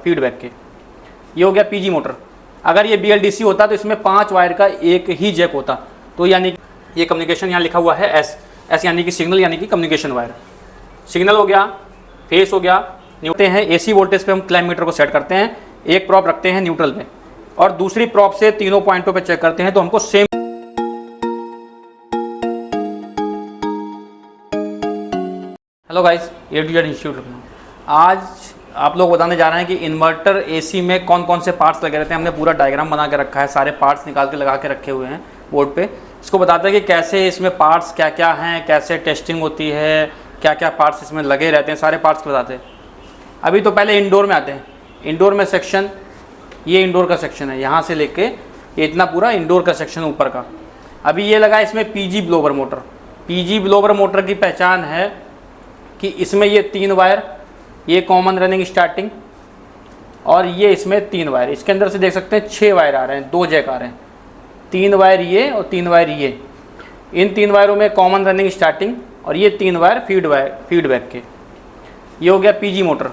Feedback के। ये हो गया पीजी मोटर। अगर ये BLDC होता तो इसमें 5 वायर का एक ही जैक होता, तो यानी ये कम्युनिकेशन यहाँ लिखा हुआ है एस यानी कि सिग्नल यानी कि कम्युनिकेशन वायर। सिग्नल हो गया, फेस हो गया, न्यूट्रल हैं। AC वोल्टेज पे हम क्लैम्प मीटर को सेट करते हैं, एक प्रॉप रखते हैं न्यूट्रल पे और दूसरी प्रॉप से तीनों पॉइंटों पे चेक करते हैं, तो हमको सेम। हेलो गाइस, ये टू जेड इंस्टीट्यूट। आज आप लोग बताने जा रहे हैं कि इन्वर्टर AC में कौन कौन से पार्ट्स लगे रहते हैं। हमने पूरा डायग्राम बना के रखा है, सारे पार्ट्स निकाल के लगा के रखे हुए हैं बोर्ड पे। इसको बताते हैं कि कैसे इसमें पार्ट्स क्या क्या हैं, कैसे टेस्टिंग होती है, क्या क्या पार्ट्स इसमें लगे रहते हैं, सारे पार्ट्स बताते हैं। अभी तो पहले इंडोर में आते हैं। इंडोर में सेक्शन, ये इंडोर का सेक्शन है, यहाँ से लेके ये इतना पूरा इंडोर का सेक्शन ऊपर का। अभी ये लगा इसमें PG blower motor. PG blower motor की पहचान है कि इसमें ये 3 वायर, ये कॉमन रनिंग स्टार्टिंग और ये इसमें 3 वायर। इसके अंदर से देख सकते हैं 6 वायर आ रहे हैं, 2 जैक आ रहे हैं, 3 वायर ये और 3 वायर ये। इन 3 वायरों में कॉमन रनिंग स्टार्टिंग और ये 3 वायर फीडबैक के। ये हो गया PG मोटर।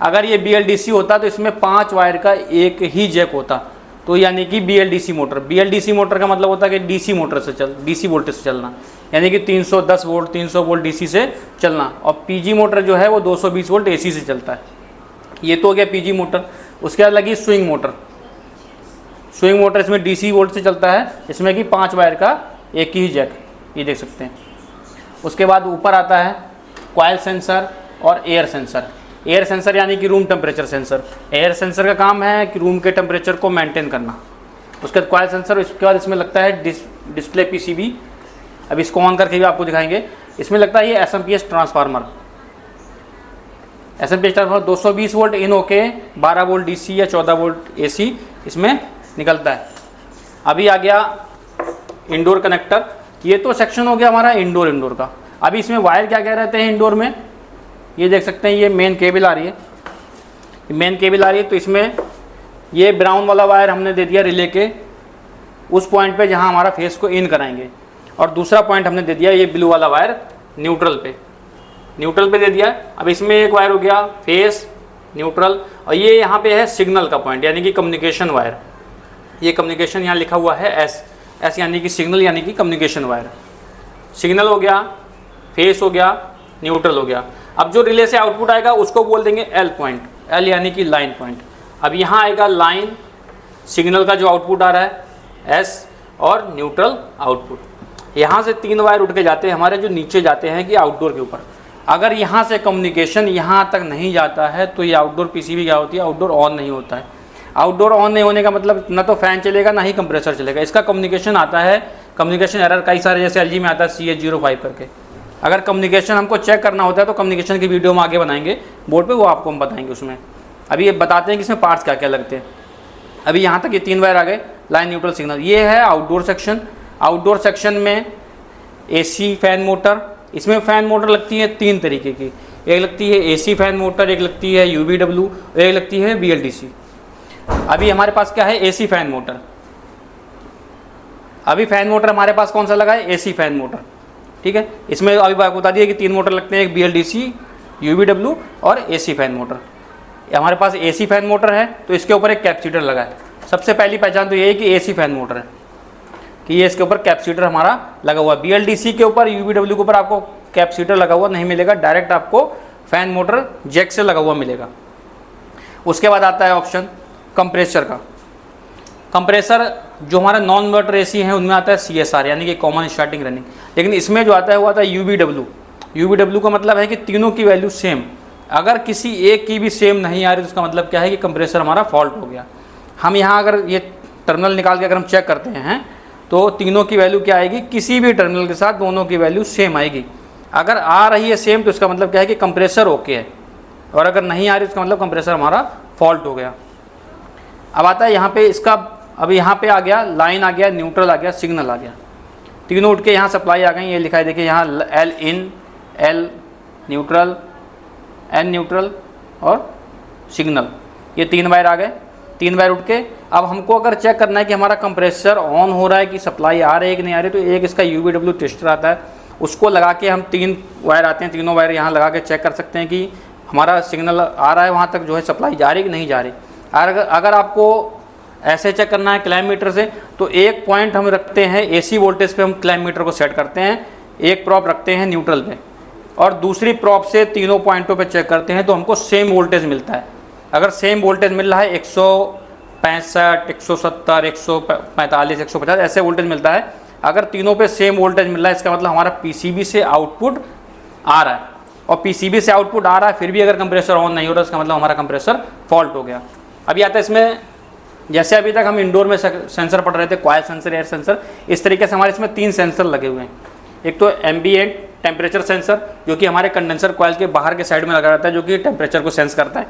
अगर ये BLDC होता तो इसमें 5 वायर का एक ही जैक होता, तो यानी कि BLDC मोटर। BLDC मोटर का मतलब होता है कि DC मोटर से DC वोल्टेज से चलना, यानी कि 310 वोल्ट 300 वोल्ट DC से चलना। और PG मोटर जो है वो 220 वोल्ट AC से चलता है। ये तो हो गया PG मोटर। उसके बाद लगी स्विंग मोटर। स्विंग मोटर इसमें DC वोल्ट से चलता है, इसमें कि 5 वायर का एक ही जैक, ये देख सकते हैं। उसके बाद ऊपर आता है कॉइल सेंसर और एयर सेंसर। एयर सेंसर यानी कि room temperature sensor. Air sensor का काम है कि रूम के टेम्परेचर को मेंटेन करना। उसके बाद कॉइल सेंसर। उसके बाद इसमें लगता है डिस्प्ले PCB। अब इसको ऑन करके भी आपको दिखाएंगे। इसमें लगता है ये SMPS transformer. SMPS transformer 220 volt in होके 12 वोल्ट DC या 14 वोल्ट AC इसमें निकलता है। अभी आ गया इंडोर कनेक्टर। ये तो सेक्शन हो गया हमारा इंडोर का। अभी इसमें वायर क्या क्या रहते हैं इंडोर में, ये देख सकते हैं। ये मेन केबल आ रही है, मेन केबल आ रही है। तो इसमें ये ब्राउन वाला वायर हमने दे दिया रिले के उस पॉइंट पे जहां हमारा फेस को इन कराएंगे, और दूसरा पॉइंट हमने दे दिया ये ब्लू वाला वायर न्यूट्रल पे दे दिया। अब इसमें एक वायर हो गया फेस, न्यूट्रल, और ये यहाँ पे है सिग्नल का पॉइंट यानी कि कम्युनिकेशन वायर। ये कम्युनिकेशन यहाँ लिखा हुआ है एस यानी कि सिग्नल यानी कि कम्युनिकेशन वायर। सिग्नल हो गया, फेस हो गया, न्यूट्रल हो गया। अब जो रिले से आउटपुट आएगा उसको बोल देंगे L पॉइंट, L यानी कि लाइन पॉइंट। अब यहाँ आएगा लाइन, सिग्नल का जो आउटपुट आ रहा है S, और न्यूट्रल आउटपुट। यहाँ से 3 वायर उठ के जाते हैं हमारे, जो नीचे जाते हैं कि आउटडोर के ऊपर। अगर यहाँ से कम्युनिकेशन यहाँ तक नहीं जाता है तो ये आउटडोर PCB क्या होती है, आउटडोर ऑन नहीं होता है। आउटडोर ऑन नहीं होने का मतलब ना तो फैन चलेगा ना ही कंप्रेसर चलेगा। इसका कम्युनिकेशन आता है, कम्युनिकेशन एरर कई सारे, जैसे LG में आता है CH05 करके। अगर कम्युनिकेशन हमको चेक करना होता है तो कम्युनिकेशन की वीडियो हम आगे बनाएंगे बोर्ड पे, वो आपको हम बताएंगे उसमें। अभी ये बताते हैं कि इसमें पार्ट्स क्या क्या लगते हैं। अभी यहाँ तक ये 3 वायर आ गए, लाइन, न्यूट्रल, सिग्नल। ये है आउटडोर सेक्शन। आउटडोर सेक्शन में AC फैन मोटर। इसमें फ़ैन मोटर लगती है 3 तरीके की। एक लगती है AC फैन मोटर, एक लगती है UVW, एक लगती है BLDC। अभी हमारे पास क्या है, AC फैन मोटर। अभी फैन मोटर हमारे पास कौन सा लगा है, AC फैन मोटर, ठीक है। इसमें अभी आपको बता दिया कि 3 मोटर लगते हैं, एक BLDC, UVW और AC फैन मोटर। हमारे पास AC फैन मोटर है तो इसके ऊपर एक कैपेसिटर लगा है। सबसे पहली पहचान तो ये है कि AC फैन मोटर है कि ये इसके ऊपर कैपेसिटर हमारा लगा हुआ है। BLDC के ऊपर, UVW के ऊपर आपको कैपेसिटर लगा हुआ नहीं मिलेगा, डायरेक्ट आपको फैन मोटर जैक से लगा हुआ मिलेगा। उसके बाद आता है ऑप्शन कंप्रेसर का। कंप्रेसर जो हमारा नॉन इन्वर्टर AC है उनमें आता है CSR यानी कि कॉमन स्टार्टिंग रनिंग। लेकिन इसमें जो आता है वो आता है UVW। UVW का मतलब है कि तीनों की वैल्यू सेम। अगर किसी एक की भी सेम नहीं आ रही तो उसका मतलब क्या है कि कंप्रेसर हमारा फॉल्ट हो गया। हम यहाँ अगर ये टर्मिनल निकाल के अगर हम चेक करते हैं तो तीनों की वैल्यू क्या आएगी, किसी भी टर्मिनल के साथ दोनों की वैल्यू सेम आएगी। अगर आ रही है सेम तो इसका मतलब क्या है कि कंप्रेसर ओके है, और अगर नहीं आ रही तो इसका मतलब कंप्रेसर हमारा फॉल्ट हो गया। अब आता है यहाँ पे इसका, अब यहाँ पे आ गया लाइन, आ गया न्यूट्रल, आ गया सिग्नल, आ गया। तीनों उठ के यहाँ सप्लाई आ गई। ये लिखा है देखिए यहाँ L इन, L न्यूट्रल, N न्यूट्रल और सिग्नल। ये 3 वायर आ गए। 3 वायर उठ के अब हमको अगर चेक करना है कि हमारा कंप्रेसर ऑन हो रहा है कि सप्लाई आ रही है कि नहीं आ रही, तो एक इसका UVW टेस्टर आता है, उसको लगा के हम 3 वायर आते हैं, तीनों वायर यहाँ लगा के चेक कर सकते हैं कि हमारा सिग्नल आ रहा है वहाँ तक जो है सप्लाई जा रही कि नहीं जा रही। अगर आपको ऐसे चेक करना है क्लैम्प मीटर से, तो एक पॉइंट हम रखते हैं एसी वोल्टेज पे, हम क्लैम्प मीटर को सेट करते हैं, एक प्रॉप रखते हैं न्यूट्रल पे और दूसरी प्रॉप से तीनों पॉइंटों पे चेक करते हैं, तो हमको सेम वोल्टेज मिलता है। अगर सेम वोल्टेज मिल रहा है 165, 170, 145, 150 ऐसे वोल्टेज मिलता है, अगर तीनों पे सेम वोल्टेज मिल रहा है, इसका मतलब हमारा पीसीबी से आउटपुट आ रहा है। और पीसीबी से आउटपुट आ रहा है फिर भी अगर कंप्रेसर ऑन नहीं हो रहा, इसका मतलब हमारा कंप्रेसर फॉल्ट हो गया। अभी आता है इसमें, जैसे अभी तक हम इंडोर में सेंसर पढ़ रहे थे, कॉइल सेंसर, एयर सेंसर, इस तरीके से हमारे इसमें 3 सेंसर लगे हुए हैं। एक तो एम्बिएंट टेम्परेचर सेंसर जो कि हमारे कंडेंसर कॉइल के बाहर के साइड में लगा रहता है, जो कि टेम्परेचर को सेंस करता है।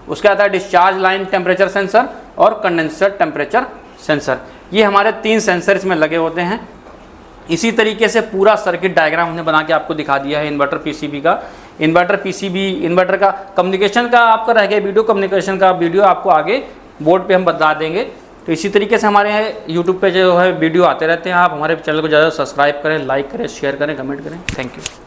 उसके आता है डिस्चार्ज लाइन टेम्परेचर सेंसर और कंडेंसर टेम्परेचर सेंसर। ये हमारे 3 सेंसर इसमें लगे होते हैं। इसी तरीके से पूरा सर्किट डायग्राम हमने बना के आपको दिखा दिया है इन्वर्टर पीसीबी का। इन्वर्टर पीसीबी, इन्वर्टर का कम्युनिकेशन का आपका रह गया वीडियो, कम्युनिकेशन का वीडियो आपको आगे बोर्ड पे हम बता देंगे। तो इसी तरीके से हमारे यूट्यूब पे जो है वीडियो आते रहते हैं। आप हमारे चैनल को ज़्यादा सब्सक्राइब करें, लाइक करें, शेयर करें, कमेंट करें। Thank you.